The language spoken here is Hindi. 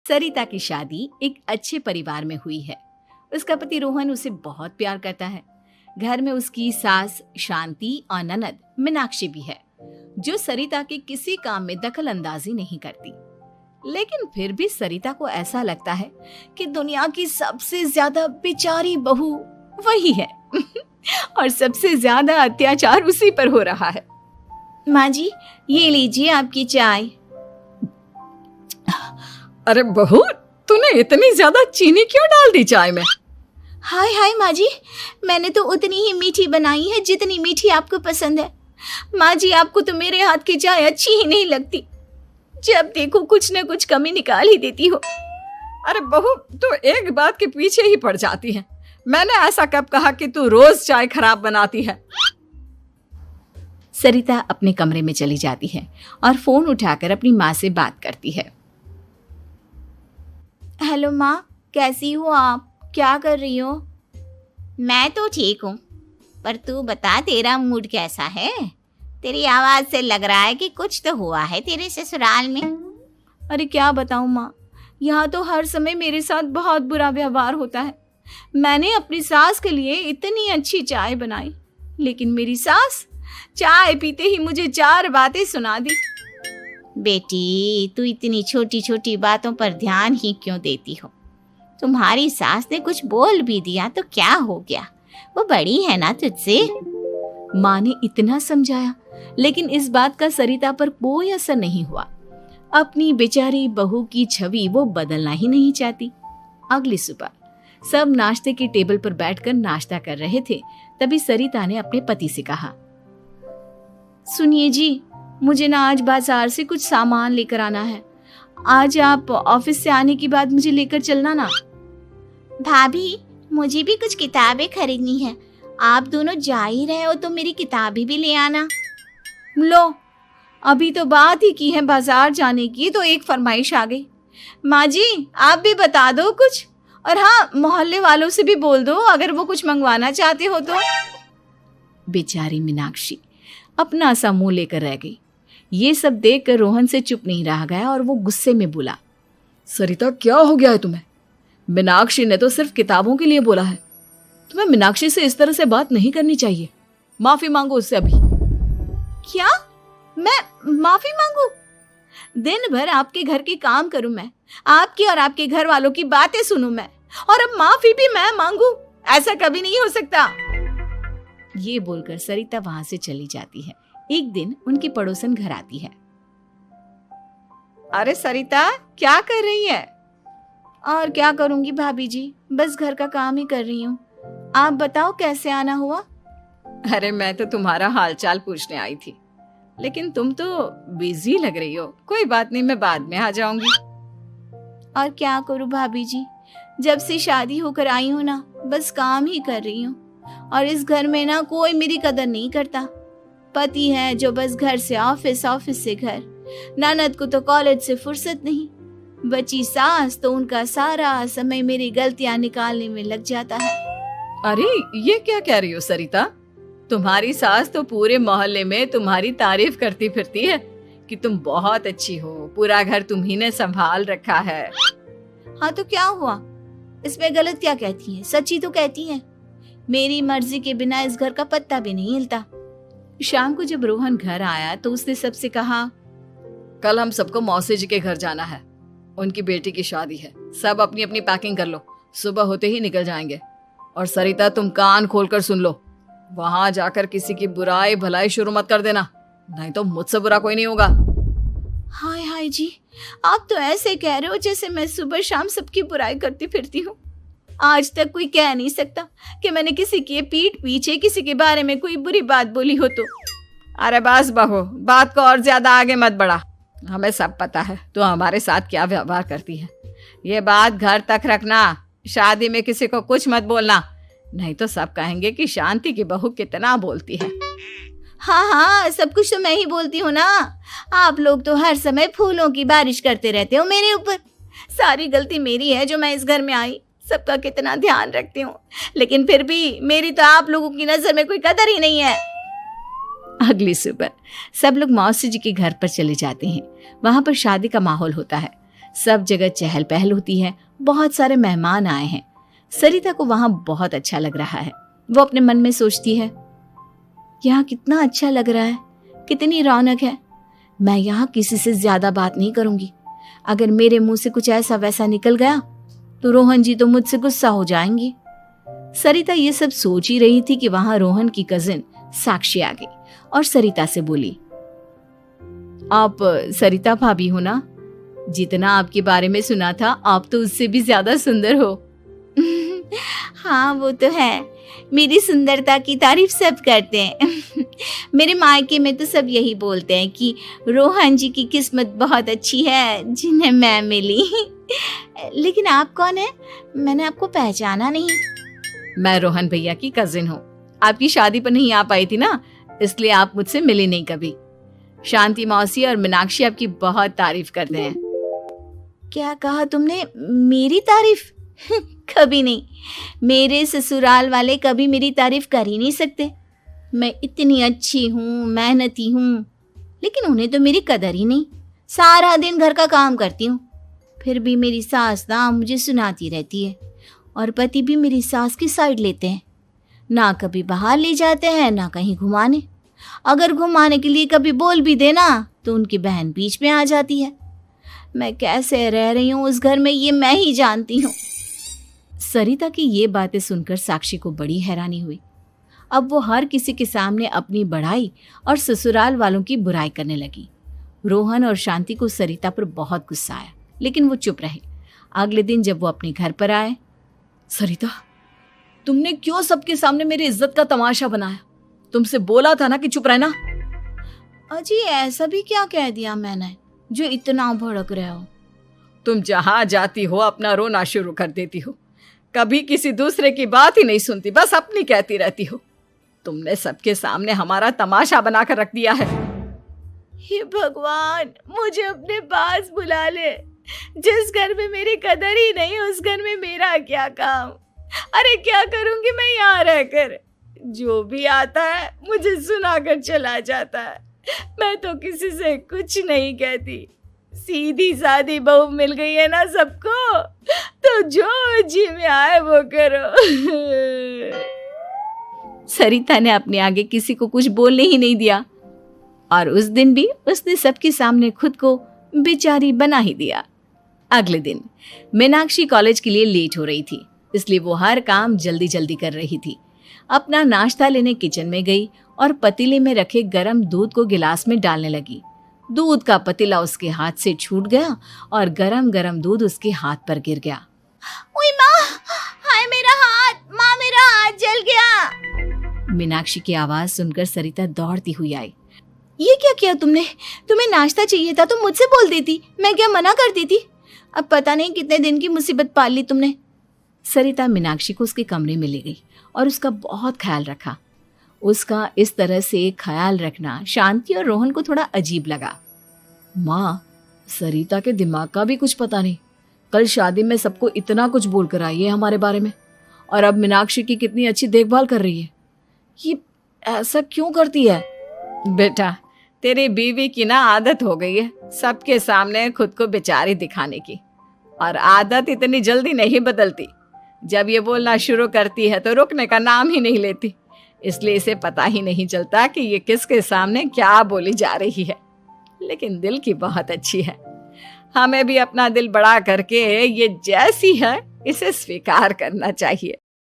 सरिता की शादी एक अच्छे परिवार में हुई है। उसका पति रोहन उसे बहुत प्यार करता है। घर में उसकी सास शांति और ननद मीनाक्षी भी है, जो सरिता के किसी काम में दखल अंदाजी नहीं करती। लेकिन फिर भी सरिता को ऐसा लगता है कि दुनिया की सबसे ज्यादा बेचारी बहू वही है और सबसे ज्यादा अत्याचार उसी पर हो रहा है। माँ जी, ये लीजिए आपकी चाय। अरे बहू, तूने इतनी ज्यादा चीनी क्यों डाल दी चाय में? हाय हाय माँ जी, मैंने तो उतनी ही मीठी बनाई है जितनी मीठी आपको पसंद है। माँ जी, आपको तो मेरे हाथ की चाय अच्छी ही नहीं लगती। जब देखो कुछ न कुछ कमी निकाल ही देती हो। अरे बहू, तू एक बात के पीछे ही पड़ जाती है। मैंने ऐसा कब कहा कि तू रोज चाय खराब बनाती है? सरिता अपने कमरे में चली जाती है और फोन उठाकर अपनी माँ से बात करती है। हेलो माँ, कैसी हो आप? क्या कर रही हो? मैं तो ठीक हूँ, पर तू बता, तेरा मूड कैसा है? तेरी आवाज से लग रहा है कि कुछ तो हुआ है तेरे ससुराल में। अरे क्या बताऊँ माँ, यहाँ तो हर समय मेरे साथ बहुत बुरा व्यवहार होता है। मैंने अपनी सास के लिए इतनी अच्छी चाय बनाई, लेकिन मेरी सास चाय पीते ही मुझे 4 बातें सुना दी। बेटी, तू इतनी छोटी छोटी बातों पर ध्यान ही क्यों देती हो? तुम्हारी सास ने कुछ बोल भी दिया तो क्या हो गया? वो बड़ी है ना तुझसे। माँ ने इतना समझाया, लेकिन इस बात का सरिता पर कोई असर नहीं हुआ। अपनी बेचारी बहू की छवि वो बदलना ही नहीं चाहती। अगली सुबह सब नाश्ते की टेबल पर बैठकर नाश्ता कर रहे थे। तभी सरिता ने अपने पति से कहा, सुनिए जी, मुझे ना आज बाजार से कुछ सामान लेकर आना है। आज आप ऑफिस से आने के बाद मुझे लेकर चलना ना। भाभी, मुझे भी कुछ किताबें खरीदनी है। आप दोनों जा ही रहे हो तो मेरी किताबें भी ले आना। लो, अभी तो बात ही की है बाजार जाने की, तो एक फरमाइश आ गई। माँ जी, आप भी बता दो कुछ, और हाँ, मोहल्ले वालों से भी बोल दो अगर वो कुछ मंगवाना चाहते हो तो। बेचारी मीनाक्षी अपना सा मुंह लेकर रह गई। ये सब देखकर रोहन से चुप नहीं रह गया और वो गुस्से में बोला, सरिता, क्या हो गया है तुम्हें? मीनाक्षी ने तो सिर्फ किताबों के लिए बोला है। तुम्हें मीनाक्षी से इस तरह से बात नहीं करनी चाहिए। माफी मांगो उससे अभी। क्या? मैं माफी मांगू? दिन भर आपके घर के काम करूं मैं, आपकी और आपके घर वालों की बातें सुनूं मैं, और अब माफी भी मैं मांगू? ऐसा कभी नहीं हो सकता। ये बोलकर सरिता वहां से चली जाती है। एक दिन उनकी पड़ोसन घर आती है। अरे सरिता, क्या कर रही है? और क्या करूंगी भाभी जी, बस घर का काम ही कर रही हूँ। आप बताओ कैसे आना हुआ? अरे मैं तो तुम्हारा हालचाल पूछने आई थी, लेकिन तुम तो बिजी लग रही हो। कोई बात नहीं, मैं बाद में आ जाऊंगी। और क्या करूं भाभी जी, जब से शादी होकर आई हूँ ना, बस काम ही कर रही हूँ। और इस घर में ना कोई मेरी कदर नहीं करता। पति है जो बस घर से ऑफिस, ऑफिस से घर। ननद को तो कॉलेज से फुर्सत नहीं। बची सास तो उनका सारा समय मेरी गलतियां निकालने में लग जाता है। अरे ये क्या कह रही हो सरिता? तुम्हारी सास तो पूरे मोहल्ले में तुम्हारी तारीफ करती फिरती है कि तुम बहुत अच्छी हो, पूरा घर तुम्ही ने संभाल रखा है। हाँ तो क्या हुआ? इसमें गलत क्या कहती है? सच्ची तो कहती है। मेरी मर्जी के बिना इस घर का पत्ता भी नहीं हिलता। शाम को जब रोहन घर आया तो उसने सबसे कहा, कल हम सबको मौसी जी के घर जाना है। उनकी बेटी की शादी है। सब अपनी अपनी पैकिंग कर लो, सुबह होते ही निकल जाएंगे। और सरिता, तुम कान खोलकर सुन लो, वहां जाकर किसी की बुराई भलाई शुरू मत कर देना, नहीं तो मुझसे बुरा कोई नहीं होगा। हाय हाय जी, आप तो ऐसे कह रहे हो जैसे मैं सुबह शाम सबकी बुराई करती फिरती हूँ। आज तक कोई कह नहीं सकता कि मैंने किसी की पीठ पीछे किसी के बारे में कोई बुरी बात बोली हो तो। अरे बस बहू, बात को और ज्यादा आगे मत बढ़ा। हमें सब पता है तू हमारे साथ क्या व्यवहार करती है। ये बात घर तक रखना, शादी में किसी को कुछ मत बोलना, नहीं तो सब कहेंगे कि शांति की बहू कितना बोलती है। हाँ हाँ, सब कुछ तो मैं ही बोलती हूँ ना। आप लोग तो हर समय फूलों की बारिश करते रहते हो मेरे ऊपर। सारी गलती मेरी है जो मैं इस घर में आई। सबका कितना ध्यान रखती हूँ, लेकिन फिर भी मेरी तो आप लोगों की नजर में कोई कदर ही नहीं है। अगली सुबह सब लोग मौसी जी के घर पर चले जाते हैं। वहां पर शादी का माहौल होता है। सब जगह चहल पहल होती है, बहुत सारे मेहमान आए हैं। सरिता को वहां बहुत अच्छा लग रहा है। वो अपने मन में सोचती है, यहाँ कितना अच्छा लग रहा है, कितनी रौनक है। मैं यहाँ किसी से ज्यादा बात नहीं करूंगी। अगर मेरे मुंह से कुछ ऐसा वैसा निकल गया तो रोहन जी तो मुझसे गुस्सा हो जाएंगी। सरिता ये सब सोच ही रही थी कि वहां रोहन की कजिन साक्षी आ गई और सरिता से बोली, आप सरिता भाभी हो ना? जितना आपके बारे में सुना था, आप तो उससे भी ज्यादा सुंदर हो। हाँ वो तो है, मेरी सुंदरता की तारीफ सब करते हैं। मेरे मायके में तो सब यही बोलते हैं कि रोहन जी की किस्मत बहुत अच्छी है जिन्हें मैं मिली। लेकिन आप कौन है? मैंने आपको पहचाना नहीं। मैं रोहन भैया की कजिन हूँ। आपकी शादी पर नहीं आ पाई थी ना, इसलिए आप मुझसे मिली नहीं कभी। शांति मौसी और मीनाक्षी आपकी बहुत तारीफ करते हैं। क्या कहा तुमने? मेरी तारीफ? कभी नहीं। मेरे ससुराल वाले कभी मेरी तारीफ कर ही नहीं सकते। मैं इतनी अच्छी हूँ, मेहनती हूँ, लेकिन उन्हें तो मेरी कदर ही नहीं। सारा दिन घर का काम करती हूँ, फिर भी मेरी सास ना मुझे सुनाती रहती है, और पति भी मेरी सास की साइड लेते हैं। ना कभी बाहर ले जाते हैं, ना कहीं घुमाने। अगर घुमाने के लिए कभी बोल भी देना तो उनकी बहन बीच में आ जाती है। मैं कैसे रह रही हूँ उस घर में, ये मैं ही जानती हूँ। सरिता की ये बातें सुनकर साक्षी को बड़ी हैरानी हुई। अब वो हर किसी के सामने अपनी बढ़ाई और ससुराल वालों की बुराई करने लगी। रोहन और शांति को सरिता पर बहुत गुस्सा आया, लेकिन वो चुप रहे। अगले दिन जब वो अपने घर पर आए, सरिता, तुमने क्यों सबके सामने मेरी इज्जत का तमाशा बनाया? तुमसे बोला था ना कि चुप रहना। अजी ऐसा भी क्या कह दिया मैंने जो इतना भड़क रहे हो? तुम जहां जाती हो अपना रोना शुरू कर देती हो। कभी किसी दूसरे की बात ही नहीं सुनती, बस अपनी कहती रहती हो। तुमने सबके सामने हमारा तमाशा बनाकर रख दिया है। हे भगवान, मुझे अपने पास बुला ले। जिस घर में मेरी कदर ही नहीं, उस घर में मेरा क्या काम? अरे क्या करूंगी मैं यहाँ रहकर? जो भी आता है मुझे सुनाकर चला जाता है। मैं तो किसी से कुछ नहीं कहती। सीधी सादी बहू मिल गई है ना सबको, तो जो जी में आए वो करो। सरिता ने अपने आगे किसी को कुछ बोलने ही नहीं दिया, और उस दिन भी उसने सबके सामने खुद को बेचारी बना ही दिया। अगले दिन मीनाक्षी कॉलेज के लिए लेट हो रही थी, इसलिए वो हर काम जल्दी जल्दी कर रही थी। अपना नाश्ता लेने किचन में गई और पतीले में रखे गरम दूध को गिलास में डालने लगी। दूध का पतीला उसके हाथ से छूट गया और गरम गरम दूध उसके हाथ पर गिर गया। ओए माँ, हाय मेरा हाथ, माँ मेरा हाथ जल गया। मीनाक्षी की आवाज सुनकर सरिता दौड़ती हुई आई। ये क्या किया तुमने? तुम्हें नाश्ता चाहिए था तो मुझसे बोल देती, मैं क्या मना करती थी? अब पता नहीं कितने दिन की मुसीबत पाल ली तुमने। सरिता मीनाक्षी को उसके कमरे में ले गई और उसका बहुत ख्याल रखा। उसका इस तरह से ख्याल रखना शांति और रोहन को थोड़ा अजीब लगा। माँ, सरिता के दिमाग का भी कुछ पता नहीं। कल शादी में सबको इतना कुछ बोल कर आई है हमारे बारे में, और अब मीनाक्षी की कितनी अच्छी देखभाल कर रही है। ये ऐसा क्यों करती है? बेटा, तेरी बीवी की ना आदत हो गई है सबके सामने खुद को बेचारी दिखाने की, और आदत इतनी जल्दी नहीं बदलती। जब ये बोलना शुरू करती है तो रुकने का नाम ही नहीं लेती, इसलिए इसे पता ही नहीं चलता कि ये किसके सामने क्या बोली जा रही है। लेकिन दिल की बहुत अच्छी है। हमें भी अपना दिल बड़ा करके ये जैसी है इसे स्वीकार करना चाहिए।